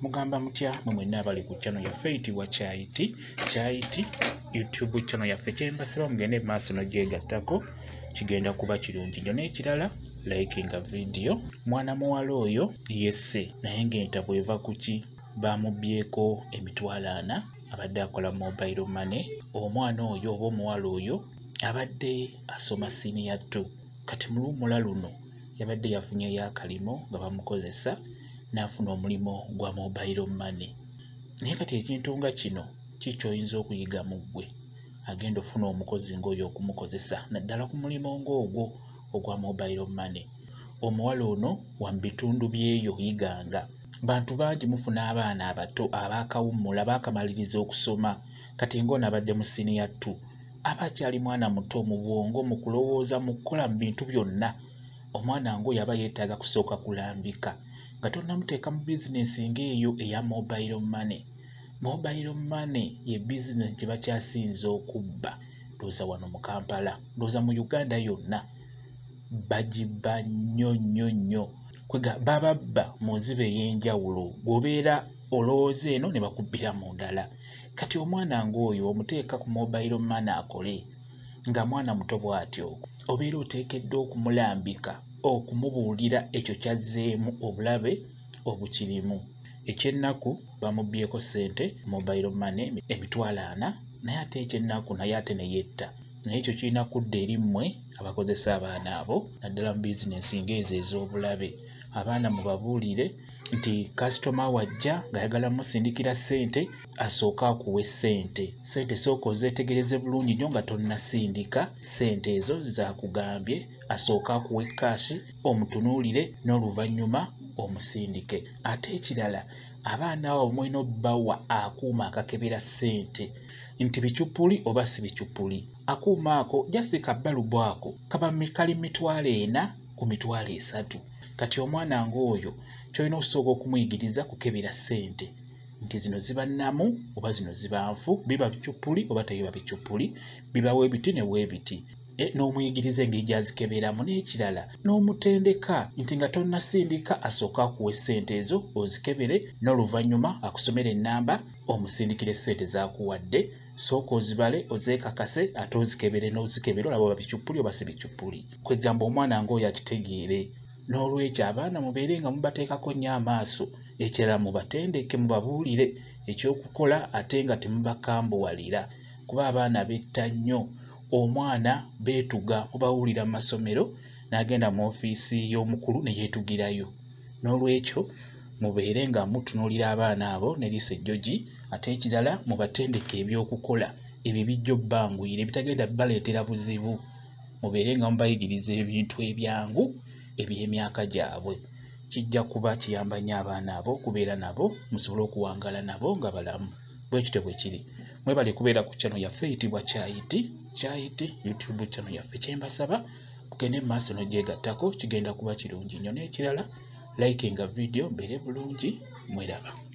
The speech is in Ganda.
Mugamba mutya mwenna abali ku channel yaffe eyitibwa Kyayiti YouTube channel yaffe kyembasaba mugende maaso n'ogyegattako kigenda kuba kirungi nnyo. N'ekirala likinga video. Mwana muwala oyo Yesse naye ng'enta bw'eva ku ki bamubbyeko emitwalo 4 abadde akola mobile money. Omwana oyo oba omuwala oyo abadde asoma senior 2 kati mu luwummula luno yabadde yafunyeyo akalimo nga bamukozesa n'afuna omulimo gwa mobile money. Naye kati ekintu nga kino kikyoyinza okuyiga mu ggwe agenda ofuna omukozi ng'oyo okumukozesa naddala ku mulimo ng'ogwo ogwa mobile money. Omuwala ono wa mu bitundu by'eyo yiganga. Bantu bangi mufuna abaana abato abaakawummula baakamaliriza okusoma kati ng'ono abadde mu senior 2 aba akyali mwana muto mu bwongo mu kulowooza mu kukola mu bintu byonna. Omwana ng'oyo aba yeetaaga kusooka kulambika nga tonnamuteeka mu bizinesi ng'eyo eya mobile money. Mobile money ye bizinesi gye bakyasinza okubba. Ndowooza wano mu Kampala, ndowooza mu Uganda yonna bagibba nnyo. Kwega bababba mu nzibe ey'enjawulo bw'obeera olowooza eno ne bakubbira mu ndala. Kati omwana ng'oyo omuteeka ku mobile money akole nga mwana muto bw'atyo obeera oteekeddwa okumulambika okumubuulira ekyo kyazzeemu obulabe obukirimu. Ekyennaku bamubbyeko ssente mobile money emitwalo 4 naye ate ekyennaku naye ate ne yetta. Naye ekyo kirina kudda eri mmwe abakozesa abaana abo naddala mu bizinesi ng'ezo ez'obulabe. Abaana mubabuulire nti kasitoma wajja ng'ayagala musindikira ssente asooka akuwe ssente. Ssente sooka ozeetegereze bulungi nnyo nga tonnasindika ssente ezo zakugambye, asooka akuwe kaashi omutunuulire n'oluvannyuma omusindike. Ate ekirala abaana abo mulina obbawa akuuma akakebera ssente nti bicupuli oba si bicupuli. Akuuma ako jasi kabbalubu ako kaba kali mitwalo 4 ku mitwalo 3. Kati omwana ng'oyo kyolina okusooka okumuyigiriza kukebera ssente nti zino ziba nnamu oba zino ziba nfu, biba bicupuli oba tebiba bicupuli, biba weebiti ne weebiti. N'omuyigiriza engeri gy'azikeberamu. N'ekirala n'omutendeka nti nga tonnasindika asooka akuwa ssente ezo ozikebere n'oluvannyuma akusomera ennamba omusindikire ssente z'akuwadde. Sooka ozibale ozeekakase ate ozikebere n'ozikebere olaba oba bicupuli oba si bicupuli. Kwegamba omwana ng'oyo akitegeere. N'olwekyo abaana mubeere nga mubateekako nnyo amaaso. Ekirala mubatendeke mubabuulire ekyokukola ate nga temubakambuwalira kuba abaana betta nnyo. Omwana beetuga mubawulira mu masomero n'agenda mu ofiisi y'omukulu ne yeetugirayo. N'olwekyo mubeere nga mutunuulira abaana abo ne liiso ejjogi. Ate ekirala mubatendeke ebyokukola ebyo bijja obbanguyira ebitagenda bibaleetera buzibu. Mubeere nga mubayigiriza ebintu ebyangu eby'emyaka gyabwe. Kijja kuba kiyamba nnyo abaana abo kubeera nabo musobole okuwangaala nabo nga balamu. Bwe kityo bwe kiri. Mwebale kubeera ku channel yaffe eyitibwa Kyayiti YouTube channel yaffe. Kyembasaba mugende mu maaso n'ogyegattako kigenda kuba kirungi nnyo. N'ekirala likinga video mbeere bulungi. Mweraba.